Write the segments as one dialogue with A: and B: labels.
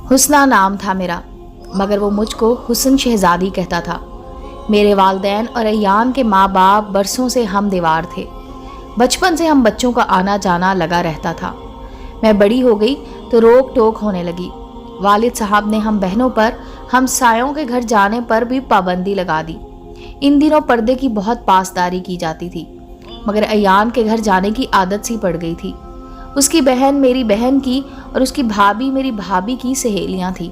A: حسنہ نام تھا میرا، مگر وہ مجھ کو حسن شہزادی کہتا تھا۔ میرے والدین اور ایان کے ماں باپ برسوں سے ہم دیوار تھے۔ بچپن سے ہم بچوں کا آنا جانا لگا رہتا تھا۔ میں بڑی ہو گئی تو روک ٹوک ہونے لگی۔ والد صاحب نے ہم بہنوں پر ہم سایوں کے گھر جانے پر بھی پابندی لگا دی۔ ان دنوں پردے کی بہت پاسداری کی جاتی تھی، مگر ایان کے گھر جانے کی عادت سی پڑ گئی تھی۔ اس کی بہن میری بہن کی اور اس کی بھابھی میری بھابھی کی سہیلیاں تھیں،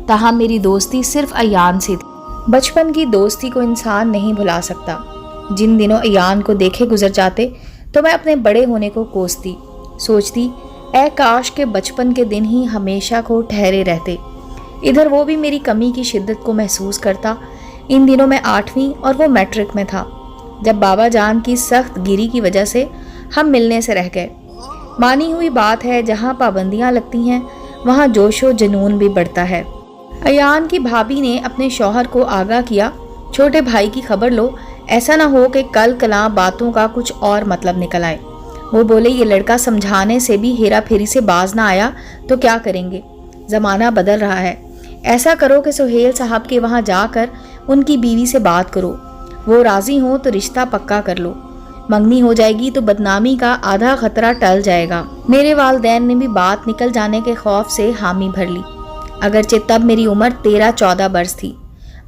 A: تاہم میری دوستی صرف ایان سے تھی۔ بچپن کی دوستی کو انسان نہیں بھلا سکتا۔ جن دنوں ایان کو دیکھے گزر جاتے تو میں اپنے بڑے ہونے کو کوستی، سوچتی اے کاش کے بچپن کے دن ہی ہمیشہ کو ٹھہرے رہتے۔ ادھر وہ بھی میری کمی کی شدت کو محسوس کرتا۔ ان دنوں میں 8ویں اور وہ میٹرک میں تھا، جب بابا جان کی سخت گیری کی وجہ سے ہم ملنے سے رہ گئے۔ مانی ہوئی بات ہے، جہاں پابندیاں لگتی ہیں وہاں جوش و جنون بھی بڑھتا ہے۔ ایان کی بھابھی نے اپنے شوہر کو آگاہ کیا، چھوٹے بھائی کی خبر لو، ایسا نہ ہو کہ کل کلاں باتوں کا کچھ اور مطلب نکل آئے۔ وہ بولے یہ لڑکا سمجھانے سے بھی ہیرا پھیری سے باز نہ آیا تو کیا کریں گے، زمانہ بدل رہا ہے۔ ایسا کرو کہ سہیل صاحب کے وہاں جا کر ان کی بیوی سے بات کرو، وہ راضی ہوں تو رشتہ پکا کر لو، منگنی ہو جائے گی تو بدنامی کا آدھا خطرہ ٹل جائے گا۔ میرے والدین نے بھی بات نکل جانے کے خوف سے حامی بھر لی، اگرچہ تب میری عمر 13-14 برس تھی،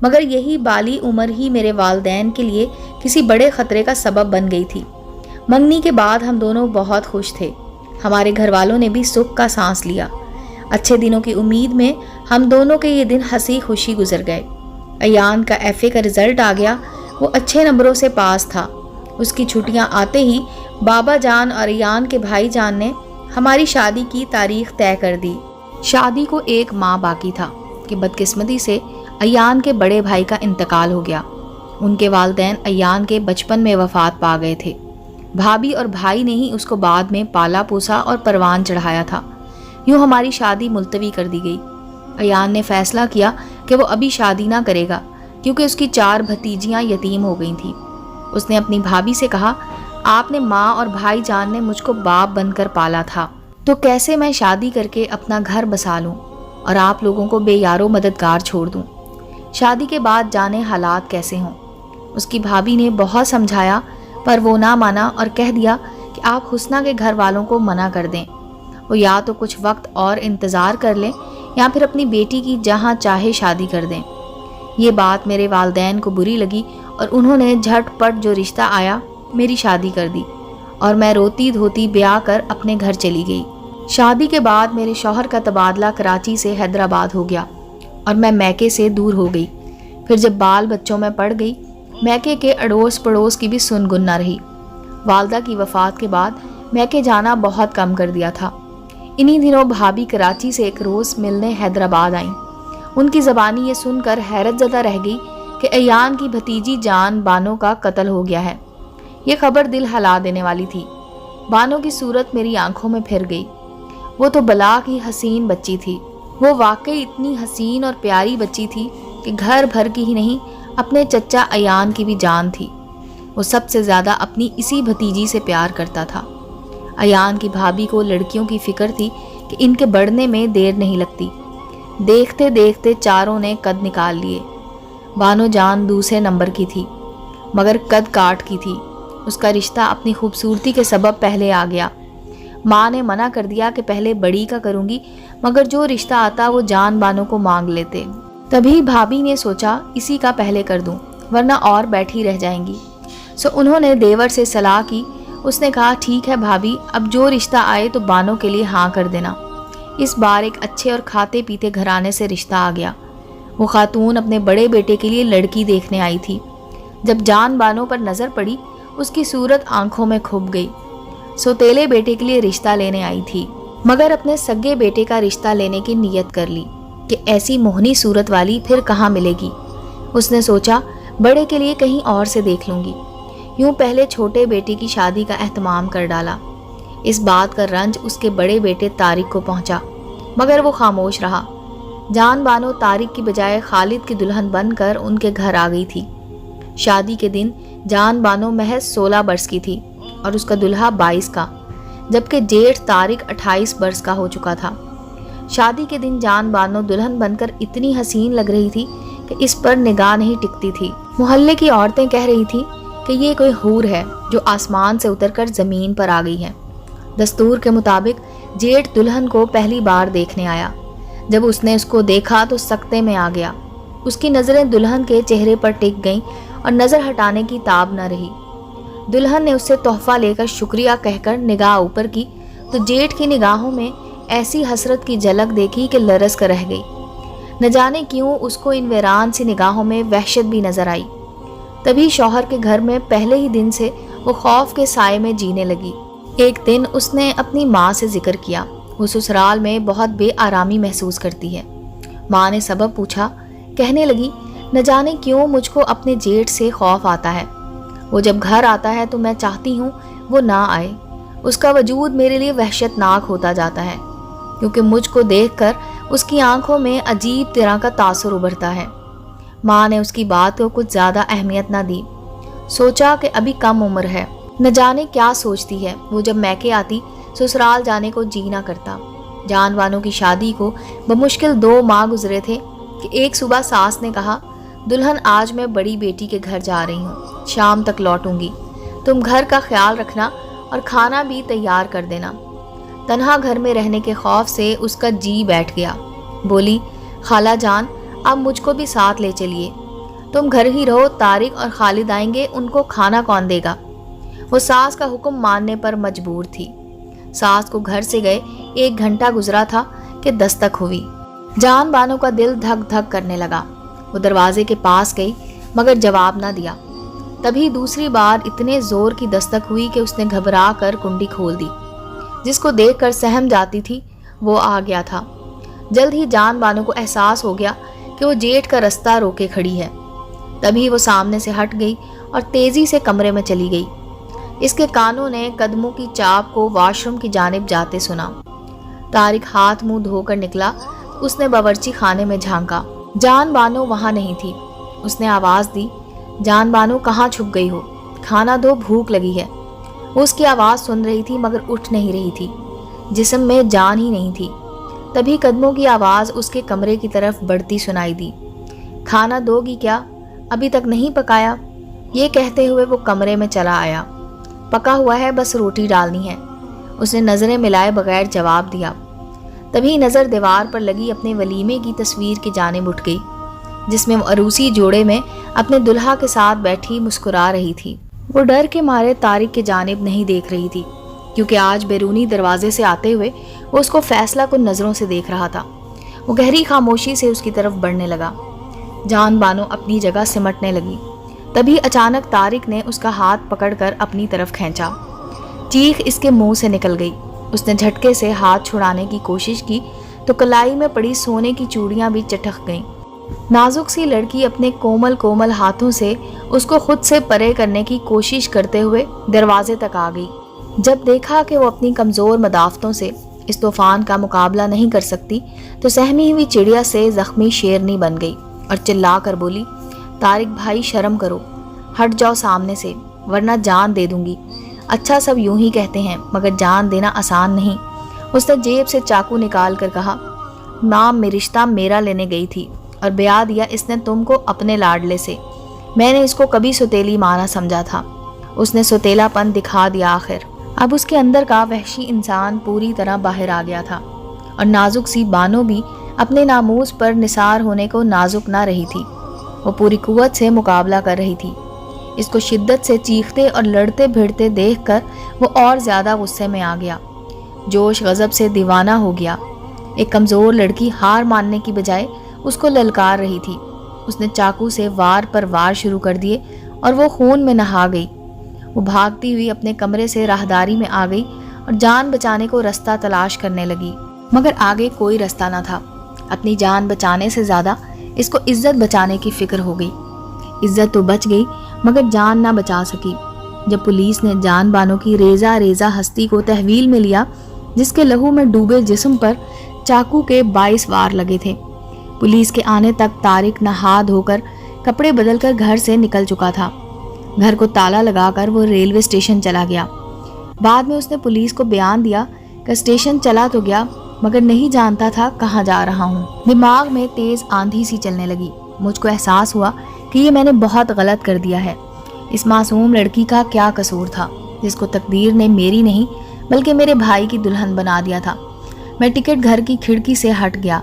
A: مگر یہی بالی عمر ہی میرے والدین کے لیے کسی بڑے خطرے کا سبب بن گئی تھی۔ منگنی کے بعد ہم دونوں بہت خوش تھے، ہمارے گھر والوں نے بھی سکھ کا سانس لیا۔ اچھے دنوں کی امید میں ہم دونوں کے یہ دن ہنسی خوشی گزر گئے۔ ایان کا FA کا رزلٹ آ گیا، وہ اچھے نمبروں سے پاس تھا۔ اس کی چھٹیاں آتے ہی بابا جان اور ایان کے بھائی جان نے ہماری شادی کی تاریخ طے کر دی۔ شادی کو 1 ماہ باقی تھا کہ بدقسمتی سے ایان کے بڑے بھائی کا انتقال ہو گیا۔ ان کے والدین ایان کے بچپن میں وفات پا گئے تھے۔ بھابھی اور بھائی نے ہی اس کو بعد میں پالا پوسا اور پروان چڑھایا تھا۔ یوں ہماری شادی ملتوی کر دی گئی۔ ایان نے فیصلہ کیا کہ وہ ابھی شادی نہ کرے گا، کیونکہ اس کی 4 بھتیجیاں یتیم ہو گئی تھیں۔ اس نے اپنی بھابھی سے کہا، آپ نے ماں اور بھائی جان نے مجھ کو باپ بن کر پالا تھا، تو کیسے میں شادی کر کے اپنا گھر بسا لوں اور آپ لوگوں کو بے یارو مددگار چھوڑ دوں؟ شادی کے بعد جانے حالات کیسے ہوں۔ اس کی بھابھی نے بہت سمجھایا پر وہ نہ مانا اور کہہ دیا کہ آپ حسنہ کے گھر والوں کو منع کر دیں، وہ یا تو کچھ وقت اور انتظار کر لیں یا پھر اپنی بیٹی کی جہاں چاہے شادی کر دیں۔ یہ بات میرے والدین کو بری لگی اور انہوں نے جھٹ پٹ جو رشتہ آیا میری شادی کر دی اور میں روتی دھوتی بیاہ کر اپنے گھر چلی گئی۔ شادی کے بعد میرے شوہر کا تبادلہ کراچی سے حیدرآباد ہو گیا اور میں میکے سے دور ہو گئی۔ پھر جب بال بچوں میں پڑ گئی، میکے کے اڑوس پڑوس کی بھی سن گن نہ رہی۔ والدہ کی وفات کے بعد میکے جانا بہت کم کر دیا تھا۔ انہی دنوں بھابھی کراچی سے ایک روز ملنے حیدرآباد آئیں۔ ان کی زبانی یہ سن کر حیرت زدہ رہ گئی کہ ایان کی بھتیجی جان بانو کا قتل ہو گیا ہے۔ یہ خبر دل ہلا دینے والی تھی۔ بانو کی صورت میری آنکھوں میں پھر گئی۔ وہ تو بلا کی حسین بچی تھی۔ وہ واقعی اتنی حسین اور پیاری بچی تھی کہ گھر بھر کی ہی نہیں، اپنے چچا ایان کی بھی جان تھی۔ وہ سب سے زیادہ اپنی اسی بھتیجی سے پیار کرتا تھا۔ ایان کی بھابھی کو لڑکیوں کی فکر تھی کہ ان کے بڑھنے میں دیر نہیں لگتی۔ دیکھتے دیکھتے چاروں نے قد نکال لیے۔ بانو جان دوسرے نمبر کی تھی، مگر قد کاٹ کی تھی۔ اس کا رشتہ اپنی خوبصورتی کے سبب پہلے آ گیا۔ ماں نے منع کر دیا کہ پہلے بڑی کا کروں گی، مگر جو رشتہ آتا وہ جان بانو کو مانگ لیتے۔ تبھی بھابھی نے سوچا اسی کا پہلے کر دوں، ورنہ اور بیٹھی رہ جائیں گی۔ سو انہوں نے دیور سے صلاح کی۔ اس نے کہا ٹھیک ہے بھابھی، اب جو رشتہ آئے تو بانو کے لیے ہاں کر دینا۔ اس بار ایک اچھے اور کھاتے پیتے گھرانے سے رشتہ آ گیا۔ وہ خاتون اپنے بڑے بیٹے کے لیے لڑکی دیکھنے آئی تھی۔ جب جان بانو پر نظر پڑی، اس کی صورت آنکھوں میں کھب گئی۔ سوتیلے بیٹے کے لیے رشتہ لینے آئی تھی، مگر اپنے سگے بیٹے کا رشتہ لینے کی نیت کر لی کہ ایسی موہنی صورت والی پھر کہاں ملے گی۔ اس نے سوچا بڑے کے لیے کہیں اور سے دیکھ لوں گی۔ یوں پہلے چھوٹے بیٹے کی شادی کا اہتمام کر ڈالا۔ اس بات کا رنج اس کے بڑے بیٹے طارق کو پہنچا، مگر وہ خاموش رہا۔ جان بانو طارق کی بجائے خالد کی دلہن بن کر ان کے گھر آ گئی تھی۔ شادی کے دن جان بانو محض 16 برس کی تھی اور اس کا دلہا 22 کا، جبکہ جیٹھ طارق 28 برس کا ہو چکا تھا۔ شادی کے دن جان بانو دلہن بن کر اتنی حسین لگ رہی تھی کہ اس پر نگاہ نہیں ٹکتی تھی۔ محلے کی عورتیں کہہ رہی تھی کہ یہ کوئی حور ہے جو آسمان سے اتر کر زمین پر آ گئی ہے۔ دستور کے مطابق جیٹھ دلہن کو پہلی بار دیکھنے آیا۔ جب اس نے اس کو دیکھا تو سکتے میں آ گیا۔ اس کی نظریں دلہن کے چہرے پر ٹک گئیں اور نظر ہٹانے کی تاب نہ رہی۔ دلہن نے اس سے تحفہ لے کر شکریہ کہہ کر نگاہ اوپر کی تو جیٹھ کی نگاہوں میں ایسی حسرت کی جھلک دیکھی کہ لرز کر رہ گئی۔ نہ جانے کیوں اس کو ان ویران سی نگاہوں میں وحشت بھی نظر آئی۔ تبھی شوہر کے گھر میں پہلے ہی دن سے وہ خوف کے سائے میں جینے لگی۔ ایک دن اس نے اپنی ماں سے ذکر کیا۔ وہ سسرال میں بہت بے آرامی محسوس کرتی ہے۔ ماں نے سبب پوچھا۔ کہنے لگی، نہ جانے کیوں مجھ کو اپنے جیٹھ سے خوف آتا ہے۔ وہ جب گھر آتا ہے تو میں چاہتی ہوں وہ نہ آئے۔ اس کا وجود میرے لیے وحشت ناک ہوتا جاتا ہے، کیونکہ مجھ کو دیکھ کر اس کی آنکھوں میں عجیب طرح کا تاثر ابھرتا ہے۔ ماں نے اس کی بات کو کچھ زیادہ اہمیت نہ دی۔ سوچا کہ ابھی کم عمر ہے، نہ جانے کیا سوچتی ہے۔ وہ جب میکے آتی سسرال جانے کو جی نہ کرتا۔ جان بانو کی شادی کو بمشکل 2 ماہ گزرے تھے کہ ایک صبح ساس نے کہا، دلہن آج میں بڑی بیٹی کے گھر جا رہی ہوں، شام تک لوٹوں گی، تم گھر کا خیال رکھنا اور کھانا بھی تیار کر دینا۔ تنہا گھر میں رہنے کے خوف سے اس کا جی بیٹھ گیا۔ بولی، خالہ جان اب مجھ کو بھی ساتھ لے چلیے، تم گھر ہی رہو، طارق اور خالد آئیں گے، ان کو کھانا کون دے گا؟ وہ ساس کا حکم ماننے پر مجبور تھی۔ ساس کو گھر سے گئے 1 گھنٹہ گزرا تھا کہ دستک ہوئی۔ جان بانو کا دل دھک دھک کرنے لگا۔ وہ دروازے کے پاس گئی مگر جواب نہ دیا۔ تبھی دوسری بار اتنے زور کی دستک ہوئی کہ اس نے گھبرا کر کنڈی کھول دی۔ جس کو دیکھ کر سہم جاتی تھی وہ آ گیا تھا۔ جلد ہی جان بانو کو احساس ہو گیا کہ وہ جیٹھ کا رستہ روکے کھڑی ہے۔ تبھی وہ سامنے سے ہٹ گئی اور تیزی سے کمرے میں چلی گئی۔ اس کے کانوں نے قدموں کی چاپ کو واش روم کی جانب جاتے سنا۔ طارق ہاتھ منہ دھو کر نکلا۔ اس نے باورچی خانے میں جھانکا۔ جان بانو وہاں نہیں تھی۔ اس نے آواز دی، جان بانو کہاں چھپ گئی ہو؟ کھانا دو، بھوک لگی ہے۔ وہ اس کی آواز سن رہی تھی مگر اٹھ نہیں رہی تھی، جسم میں جان ہی نہیں تھی۔ تبھی قدموں کی آواز اس کے کمرے کی طرف بڑھتی سنائی دی۔ کھانا دو گی کیا؟ ابھی تک نہیں پکایا؟ یہ کہتے ہوئے وہ کمرے میں چلا آیا۔ پکا ہوا ہے، بس روٹی ڈالنی ہے، اس نے نظریں ملائے بغیر جواب دیا۔ تبھی نظر دیوار پر لگی اپنے ولیمے کی تصویر کی جانب اٹھ گئی، جس میں وہ عروسی جوڑے میں اپنے دلہا کے ساتھ بیٹھی مسکرا رہی تھی۔ وہ ڈر کے مارے طارق کی جانب نہیں دیکھ رہی تھی، کیونکہ آج بیرونی دروازے سے آتے ہوئے وہ اس کو فیصلہ کن نظروں سے دیکھ رہا تھا۔ وہ گہری خاموشی سے اس کی طرف بڑھنے لگا۔ جان بانو اپنی جگہ سمٹنے لگی۔ تبھی اچانک طارق نے اس کا ہاتھ پکڑ کر اپنی طرف کھینچا۔ چیخ اس کے منہ سے نکل گئی۔ اس نے جھٹکے سے ہاتھ چھڑانے کی کوشش کی تو کلائی میں پڑی سونے کی چوڑیاں بھی چٹک گئیں۔ نازک سی لڑکی اپنے کومل ہاتھوں سے اس کو خود سے پرے کرنے کی کوشش کرتے ہوئے دروازے تک آ گئی۔ جب دیکھا کہ وہ اپنی کمزور مدافتوں سے اس طوفان کا مقابلہ نہیں کر سکتی تو سہمی ہوئی چڑیا سے زخمی شیرنی بن گئی اور چلا کر بولی، طارق بھائی شرم کرو، ہٹ جاؤ سامنے سے ورنہ جان دے دوں گی۔ اچھا سب یوں ہی کہتے ہیں مگر جان دینا آسان نہیں۔ اس نے جیب سے چاقو نکال کر کہا، ماں میں رشتہ میرا لینے گئی تھی اور بیاہ دیا اس نے تم کو اپنے لاڈلے سے۔ میں نے اس کو کبھی سوتیلی ماں نہ سمجھا تھا۔ اس نے سوتیلا پن دکھا دیا آخر۔ اب اس کے اندر کا وحشی انسان پوری طرح باہر آ گیا تھا اور نازک سی بانو بھی اپنے ناموس پر نثار ہونے کو نازک نہ رہی تھی۔ وہ پوری قوت سے مقابلہ کر رہی تھی۔ اس کو شدت سے چیختے اور لڑتے بھیڑتے دیکھ کر وہ اور زیادہ غصے میں آ گیا۔ جوش غضب سے دیوانہ ہو گیا۔ ایک کمزور لڑکی ہار ماننے کی بجائے اس کو للکار رہی تھی۔ اس نے چاقو سے وار پر وار شروع کر دیے اور وہ خون میں نہا گئی۔ وہ بھاگتی ہوئی اپنے کمرے سے راہداری میں آ گئی اور جان بچانے کو رستہ تلاش کرنے لگی، مگر آگے کوئی رستہ نہ تھا۔ اپنی جان بچانے سے زیادہ اس کو عزت بچانے کی فکر ہو گئی۔ عزت تو بچ گئی مگر جان نہ بچا سکی۔ جب پولیس نے جان بانو کی ریزہ ریزہ ہستی کو تحویل میں لیا، جس کے لہو میں ڈوبے جسم پر چاقو کے 22 وار لگے تھے، پولیس کے آنے تک طارق نہا دھو کر کپڑے بدل کر گھر سے نکل چکا تھا۔ گھر کو تالا لگا کر وہ ریلوے اسٹیشن چلا گیا۔ بعد میں اس نے پولیس کو بیان دیا کہ اسٹیشن چلا تو گیا مگر نہیں جانتا تھا کہاں جا رہا ہوں۔ دماغ میں تیز آندھی سی چلنے لگی۔ مجھ کو احساس ہوا کہ یہ میں نے بہت غلط کر دیا ہے۔ اس معصوم لڑکی کا کیا قصور تھا جس کو تقدیر نے میری نہیں بلکہ میرے بھائی کی دلہن بنا دیا تھا۔ میں ٹکٹ گھر کی کھڑکی سے ہٹ گیا،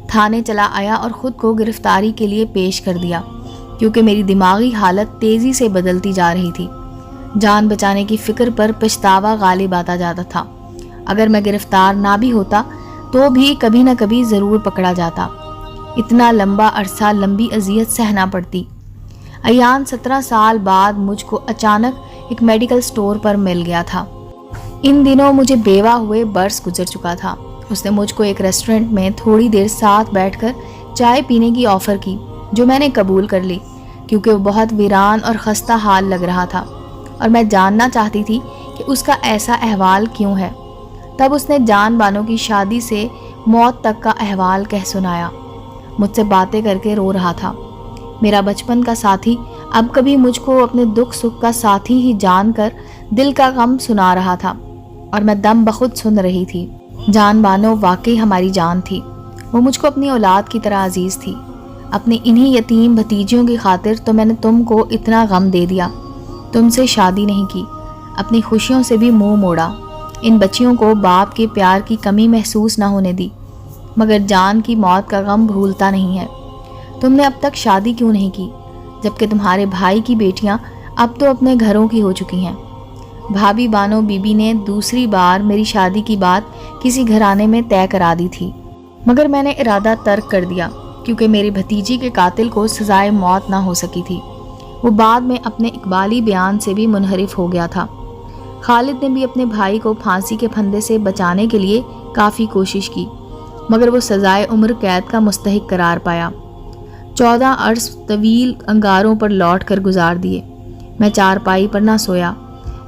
A: تھانے چلا آیا اور خود کو گرفتاری کے لیے پیش کر دیا، کیونکہ میری دماغی حالت تیزی سے بدلتی جا رہی تھی۔ جان بچانے کی فکر پر پچھتاوا غالب آتا جاتا تھا۔ اگر میں گرفتار نہ بھی ہوتا تو بھی کبھی نہ کبھی ضرور پکڑا جاتا۔ اتنا لمبا عرصہ لمبی اذیت سہنا پڑتی۔ ایان 17 سال بعد مجھ کو اچانک ایک میڈیکل سٹور پر مل گیا تھا۔ ان دنوں مجھے بیوہ ہوئے برس گزر چکا تھا۔ اس نے مجھ کو ایک ریسٹورنٹ میں تھوڑی دیر ساتھ بیٹھ کر چائے پینے کی آفر کی، جو میں نے قبول کر لی کیونکہ وہ بہت ویران اور خستہ حال لگ رہا تھا اور میں جاننا چاہتی تھی کہ اس کا ایسا احوال کیوں ہے۔ تب اس نے جان بانو کی شادی سے موت تک کا احوال کہہ سنایا۔ مجھ سے باتیں کر کے رو رہا تھا۔ میرا بچپن کا ساتھی اب کبھی مجھ کو اپنے دکھ سکھ کا ساتھی ہی جان کر دل کا غم سنا رہا تھا اور میں دم بخود سن رہی تھی۔ جان بانو واقعی ہماری جان تھی۔ وہ مجھ کو اپنی اولاد کی طرح عزیز تھی۔ اپنی انہی یتیم بھتیجیوں کی خاطر تو میں نے تم کو اتنا غم دے دیا، تم سے شادی نہیں کی، اپنی خوشیوں سے بھی منہ موڑا، ان بچیوں کو باپ کے پیار کی کمی محسوس نہ ہونے دی، مگر جان کی موت کا غم بھولتا نہیں ہے۔ تم نے اب تک شادی کیوں نہیں کی جبکہ تمہارے بھائی کی بیٹیاں اب تو اپنے گھروں کی ہو چکی ہیں؟ بھابھی بانو بی بی نے دوسری بار میری شادی کی بات کسی گھرانے میں طے کرا دی تھی، مگر میں نے ارادہ ترک کر دیا کیونکہ میری بھتیجی کے قاتل کو سزائے موت نہ ہو سکی تھی۔ وہ بعد میں اپنے اقبالی بیان سے بھی منحرف ہو گیا تھا۔ خالد نے بھی اپنے بھائی کو پھانسی کے پھندے سے بچانے کے لیے کافی کوشش کی، مگر وہ سزائے عمر قید کا مستحق قرار پایا۔ 14 عرص طویل انگاروں پر لوٹ کر گزار دیے۔ میں چارپائی پر نہ سویا،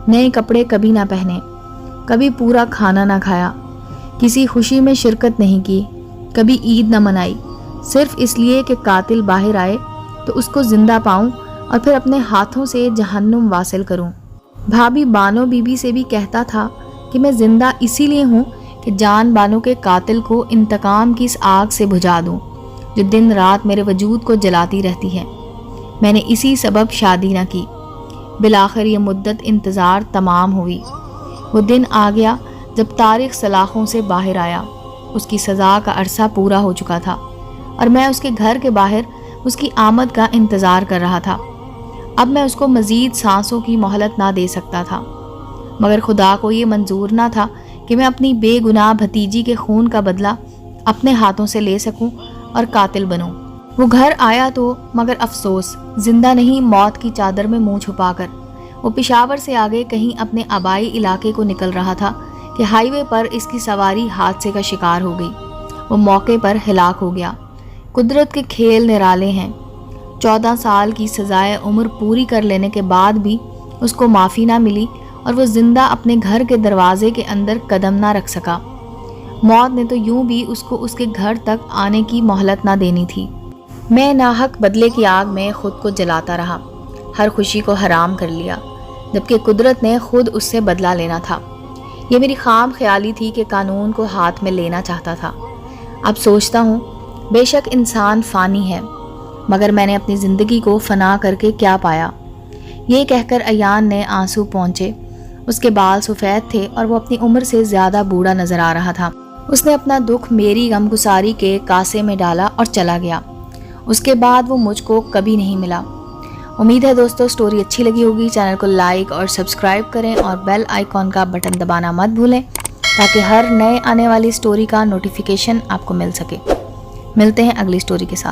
A: نئے کپڑے کبھی نہ پہنے، کبھی پورا کھانا نہ کھایا، کسی خوشی میں شرکت نہیں کی، کبھی عید نہ منائی، صرف اس لیے کہ قاتل باہر آئے تو اس کو زندہ پاؤں اور پھر اپنے ہاتھوں سے جہنم واصل کروں۔ بھابھی بانو بی بی سے بھی کہتا تھا کہ میں زندہ اسی لیے ہوں کہ جان بانو کے قاتل کو انتقام کی اس آگ سے بجھا دوں جو دن رات میرے وجود کو جلاتی رہتی ہے۔ میں نے اسی سبب شادی نہ کی۔ بالآخر یہ مدت انتظار تمام ہوئی۔ وہ دن آ گیا جب طارق سلاخوں سے باہر آیا۔ اس کی سزا کا عرصہ پورا ہو چکا تھا اور میں اس کے گھر کے باہر اس کی آمد کا انتظار کر رہا تھا۔ اب میں اس کو مزید سانسوں کی مہلت نہ دے سکتا تھا، مگر خدا کو یہ منظور نہ تھا کہ میں اپنی بے گناہ بھتیجی کے خون کا بدلہ اپنے ہاتھوں سے لے سکوں اور قاتل بنوں۔ وہ گھر آیا تو مگر افسوس زندہ نہیں، موت کی چادر میں منہ چھپا کر۔ وہ پشاور سے آگے کہیں اپنے آبائی علاقے کو نکل رہا تھا کہ ہائی وے پر اس کی سواری حادثے کا شکار ہو گئی۔ وہ موقع پر ہلاک ہو گیا۔ قدرت کے کھیل نرالے ہیں۔ 14 سال کی سزائے عمر پوری کر لینے کے بعد بھی اس کو معافی نہ ملی اور وہ زندہ اپنے گھر کے دروازے کے اندر قدم نہ رکھ سکا۔ موت نے تو یوں بھی اس کو اس کے گھر تک آنے کی مہلت نہ دینی تھی۔ میں ناحق بدلے کی آگ میں خود کو جلاتا رہا، ہر خوشی کو حرام کر لیا، جبکہ قدرت نے خود اس سے بدلہ لینا تھا۔ یہ میری خام خیالی تھی کہ قانون کو ہاتھ میں لینا چاہتا تھا۔ اب سوچتا ہوں بے شک انسان فانی ہے، مگر میں نے اپنی زندگی کو فنا کر کے کیا پایا؟ یہ کہہ کر ایان نے آنسو پونچھے۔ اس کے بال سفید تھے اور وہ اپنی عمر سے زیادہ بوڑھا نظر آ رہا تھا۔ اس نے اپنا دکھ میری غمگساری کے کاسے میں ڈالا اور چلا گیا۔ اس کے بعد وہ مجھ کو کبھی نہیں ملا۔ امید ہے دوستو سٹوری اچھی لگی ہوگی۔ چینل کو لائک اور سبسکرائب کریں اور بیل آئیکن کا بٹن دبانا مت بھولیں تاکہ ہر نئے آنے والی سٹوری کا نوٹیفیکیشن آپ کو مل سکے۔ ملتے ہیں اگلی سٹوری کے ساتھ۔